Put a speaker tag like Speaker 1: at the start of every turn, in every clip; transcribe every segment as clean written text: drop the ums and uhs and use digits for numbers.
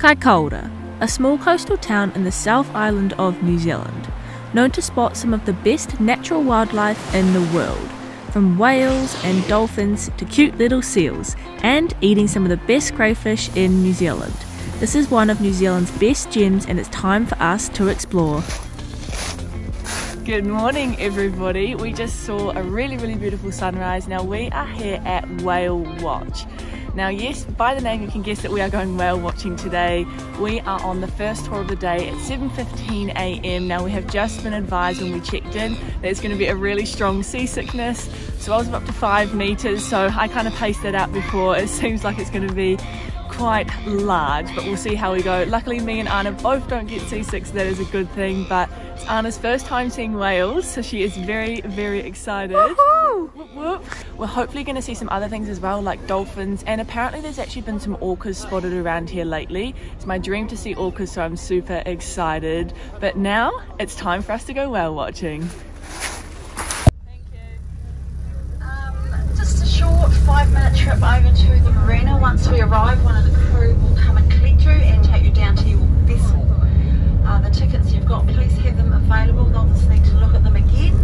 Speaker 1: Kaikoura, a small coastal town in the South Island of New Zealand, known to spot some of the best natural wildlife in the world, from whales and dolphins to cute little seals, and eating some of the best crayfish in New Zealand. This is one of New Zealand's best gems and it's time for us to explore. Good morning everybody, we just saw a really beautiful sunrise. Now we are here at Whale Watch. Now yes, by the name you can guess that we are going whale watching today. We are on the first tour of the day at 7:15 a.m. Now we have just been advised when we checked in that it's going to be a really strong seasickness. Swells of up to 5 meters, so I kind of paced that out before. It seems like it's going to be quite large, but we'll see how we go. Luckily me and Anna both don't get seasick, so that is a good thing, but it's Anna's first time seeing whales, so she is very excited. Woohoo! Whoop, whoop. We're hopefully going to see some other things as well, like dolphins, and apparently there's actually been some orcas spotted around here lately. It's my dream to see orcas, so I'm super excited. But now it's time for us to go whale watching.
Speaker 2: Just a short 5-minute trip over to the marina. Once we arrive, one of the crew will come and collect you and take you down to your vessel. The tickets you've got, please have them available. They'll just need to look at them again,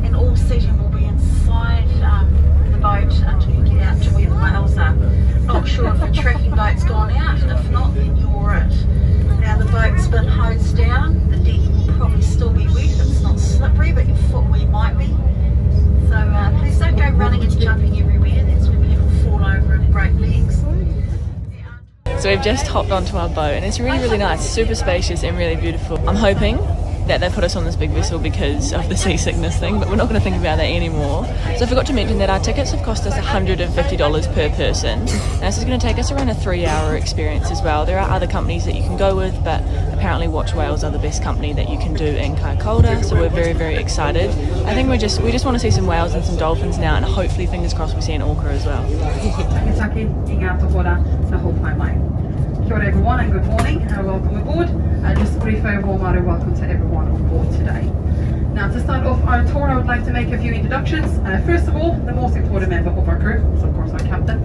Speaker 2: and all seating will be inside the boat until you get out to where the whales are. Not sure if the tracking boat's gone out, if not then you're it. Now the boat's been hosed down, the deck will probably still be wet, it's not slippery but your footwear might be. So please don't go running and jumping everywhere, that's when people fall over and break legs.
Speaker 1: So we've just hopped onto our boat and it's really nice, super spacious and really beautiful. I'm hoping that they put us on this big vessel because of the seasickness thing, but we're not going to think about that anymore. So I forgot to mention that our tickets have cost us $150 per person. Now this is going to take us around a 3-hour experience as well. There are other companies that you can go with, but apparently Watch Whales are the best company that you can do in Kaikoura, so we're very excited. I think we just want to see some whales and some dolphins now, and hopefully fingers crossed we see an orca as well.
Speaker 3: Kia ora everyone and good morning and welcome aboard. Just a brief warm welcome to everyone on board today. Now to start off our tour, I would like to make a few introductions. First of all, the most important member of our crew is of course our captain.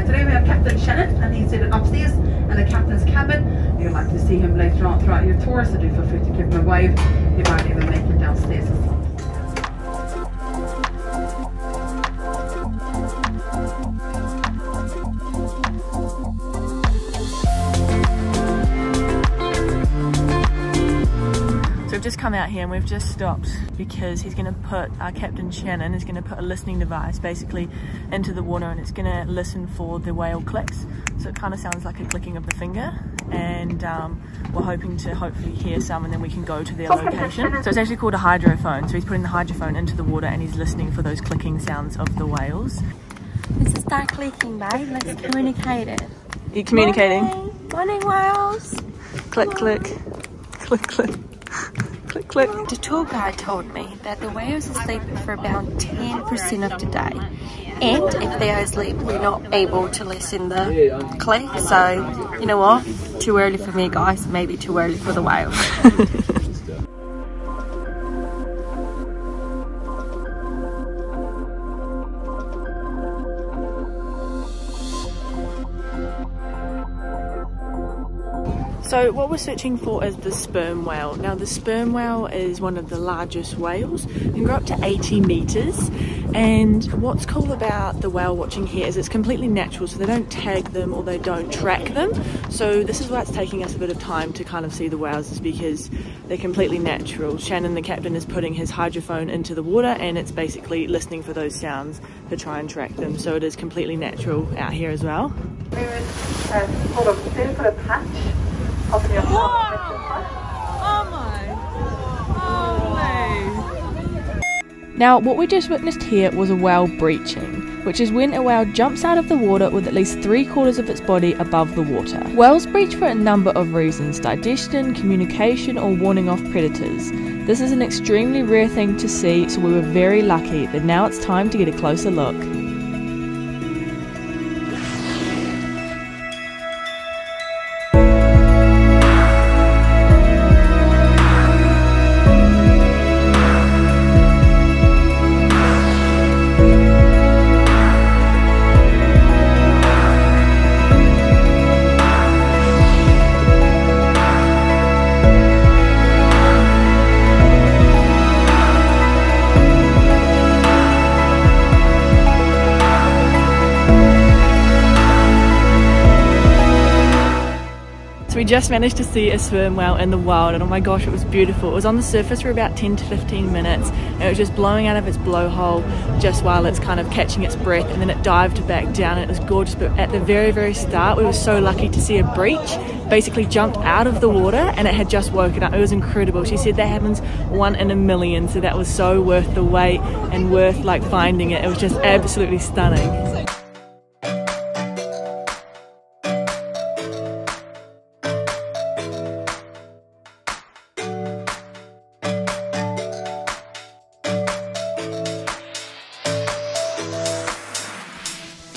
Speaker 3: Today we have Captain Shannon, and he's seated upstairs in the captain's cabin. You'll like to see him later on throughout your tour, so do feel free to give him a wave. You might even make him downstairs as well.
Speaker 1: We've just come out here and we've just stopped because he's going to put, our Captain Shannon is going to put a listening device basically into the water, and it's going to listen for the whale clicks. So it kind of sounds like a clicking of the finger, and we're hoping to hopefully hear some, and then we can go to their location. So it's actually called a hydrophone. So he's putting the hydrophone into the water and he's listening for those clicking sounds of the whales.
Speaker 4: Let's start clicking, babe. Let's communicate it.
Speaker 1: Are you communicating?
Speaker 4: Morning, whales.
Speaker 1: Click, click, click, click. Click, click.
Speaker 4: The tour guide told me that the whales are sleeping for about 10% of the day, and if they are asleep we're not able to listen the click, so you know what, too early for me guys, maybe too early for the whales.
Speaker 1: So what we're searching for is the sperm whale. Now the sperm whale is one of the largest whales. It can grow up to 80 meters, and what's cool about the whale watching here is it's completely natural, so they don't tag them or they don't track them. So this is why it's taking us a bit of time to kind of see the whales, is because they're completely natural. Shannon, the captain, is putting his hydrophone into the water and it's basically listening for those sounds to try and track them. So it is completely natural out here as well.
Speaker 3: We would sort of then put a patch.
Speaker 1: Oh my! Now what we just witnessed here was a whale breaching, which is when a whale jumps out of the water with at least 3/4 of its body above the water. Whales breach for a number of reasons: digestion, communication, or warning off predators. This is an extremely rare thing to see, so we were very lucky that now it's time to get a closer look. So we just managed to see a sperm whale in the wild, and oh my gosh, it was beautiful. It was on the surface for about 10 to 15 minutes, and it was just blowing out of its blowhole just while it's kind of catching its breath, and then it dived back down, and it was gorgeous. But at the very start, we were so lucky to see a breach basically jumped out of the water, and it had just woken up. It was incredible. She said that happens 1 in a million, so that was so worth the wait and worth like finding it. It was just absolutely stunning.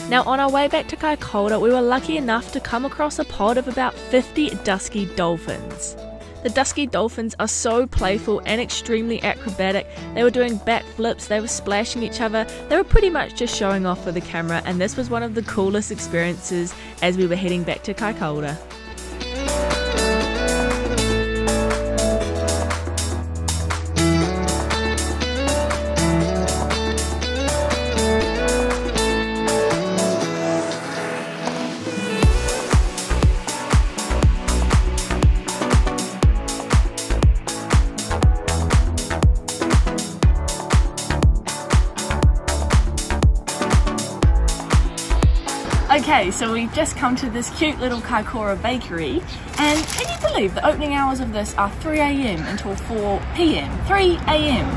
Speaker 1: Now on our way back to Kaikoura, we were lucky enough to come across a pod of about 50 Dusky Dolphins. The Dusky Dolphins are so playful and extremely acrobatic. They were doing backflips, they were splashing each other, they were pretty much just showing off for the camera, and this was one of the coolest experiences as we were heading back to Kaikoura. Okay, so we've just come to this cute little Kaikoura bakery, and can you believe the opening hours of this are 3 AM until 4 PM? 3 AM!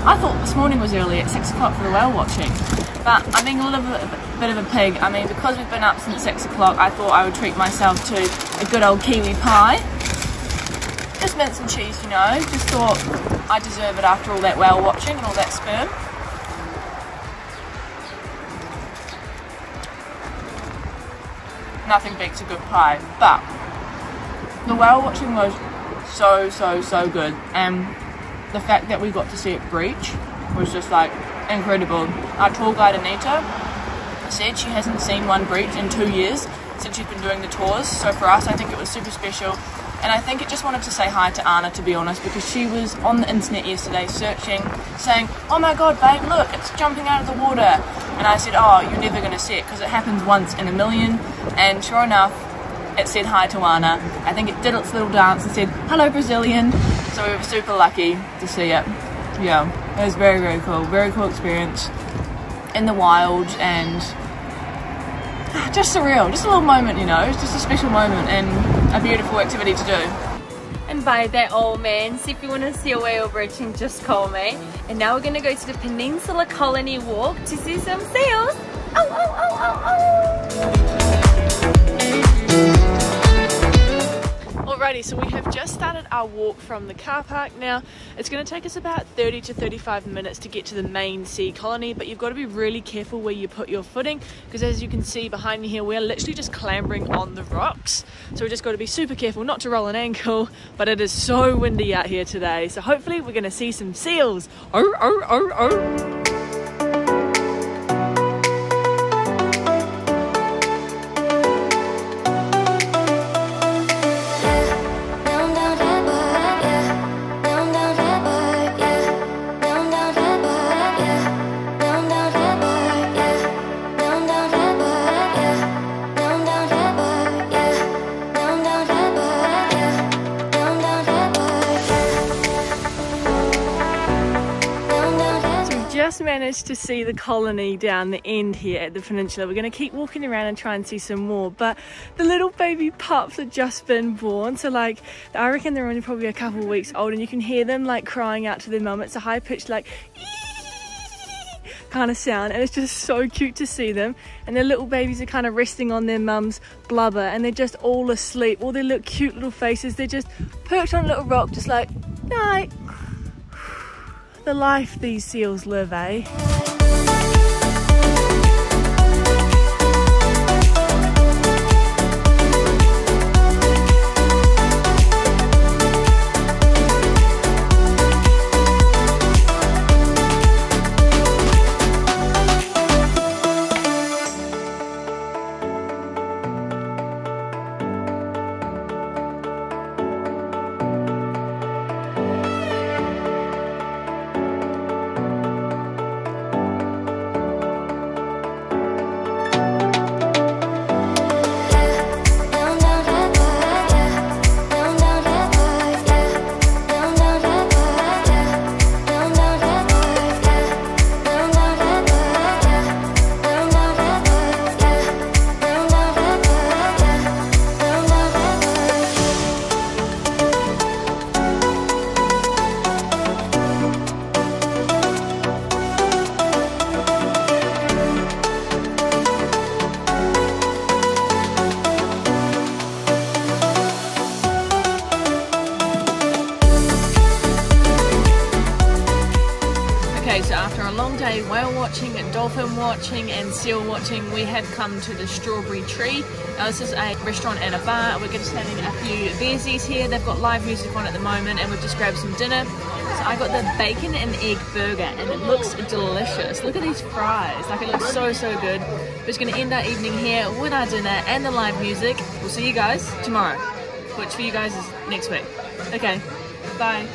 Speaker 1: I thought this morning was early at 6 o'clock for the whale watching, but I'm being a little bit of a pig. I mean, because we've been up since 6 o'clock, I thought I would treat myself to a good old kiwi pie. Just mince and cheese, you know, just thought I deserve it after all that whale watching and all that sperm. Nothing beats a good pie, but the whale watching was so good, and the fact that we got to see it breach was just like incredible. Our tour guide Anita said she hasn't seen one breach in 2 years since she's been doing the tours, so for us I think it was super special, and I think it just wanted to say hi to Anna, to be honest, because she was on the internet yesterday searching, saying, oh my god babe, look, it's jumping out of the water. And I said, oh, you're never going to see it because it happens once in a million. And sure enough, it said hi to Anna. I think it did its little dance and said, hello Brazilian. So we were super lucky to see it. Yeah, it was very cool. Very cool experience in the wild, and just surreal. Just a little moment, you know. It's just a special moment and a beautiful activity to do.
Speaker 4: And by that, old man, so if you want to see a whale breaching, just call me. And now we're going to go to the Peninsula Colony Walk to see some seals.
Speaker 1: Alrighty, so we have just started our walk from the car park. Now, it's going to take us about 30 to 35 minutes to get to the main sea colony, but you've got to be really careful where you put your footing, because as you can see behind me here, we're literally just clambering on the rocks. So we've just got to be super careful not to roll an ankle, but it is so windy out here today. So hopefully we're going to see some seals. Managed to see the colony down the end here at the peninsula. We're going to keep walking around and try and see some more, but the little baby pups have just been born, so like I reckon they're only probably a couple of weeks old, and you can hear them like crying out to their mum. It's a high pitched like kind of sound, and it's just so cute to see them, and their little babies are kind of resting on their mum's blubber, and they're just all asleep. All their little cute little faces, they're just perched on a little rock just like night. The life these seals live, eh? day whale watching, dolphin watching and seal watching, we have come to the Strawberry Tree. Now this is a restaurant and a bar. We're just having a few beersies here. They've got live music on at the moment and we've just grabbed some dinner. So I got the bacon and egg burger and it looks delicious. Look at these fries, like it looks so good. We're just going to end our evening here with our dinner and the live music. We'll see you guys tomorrow, which for you guys is next week. Okay, bye.